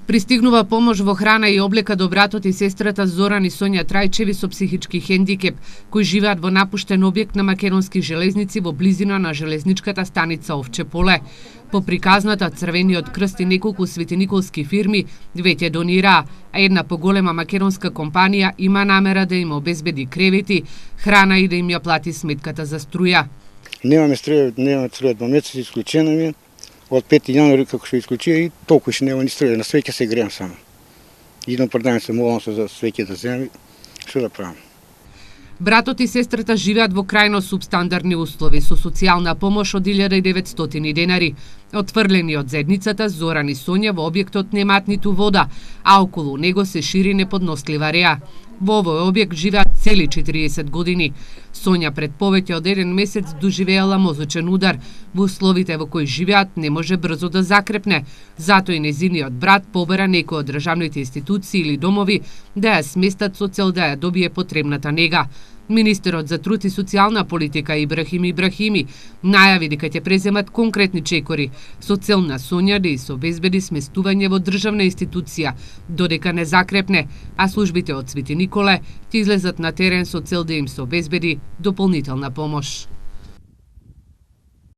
Пристигнува помош во храна и облека до братот и сестрата Зоран и Сонја Трајчеви со психички хендикеп, кои живеат во напуштен објект на Македонски железници во близина на железничката станица Овче поле. По приказната, Црвениот крст и неколку светениколски фирми веќе донираа, а една поголема македонска компанија има намера да им обезбеди кревети, храна и да им ја плати сметката за струја. Немаме струја 2 месеци, исклучено ми. Од 5 јануари како што исклучија и толку што нема ни струја, на свеќе се греем само. Идам продавам се, молам се за свеќе да земам, што да правам. Братот и сестрата живеат во крајно субстандарни услови со социјална помош од 1900 денари. Отфрлени од зедницата, Зоран и Сонја во објектот немаат ниту вода, а околу него се шири неподнослива реа. Во овој објект живеат цели 40 години. Сонја пред повеќе од 1 месец доживеала мозочен удар. Во условите во кои живеат не може брзо да закрепне. Затоа и незиниот брат побара некој од државните институции или домови да ја сместат со цел да ја добие потребната нега. Министерот за труд и социјална политика Ибрахим Ибрахими најави дека ќе преземат конкретни чекори со цел на Сонја да и се обезбеди сместување во државна институција додека не закрепне, а службите од Свети Николе ќе излезат на терен со цел да им се обезбеди дополнителна помош.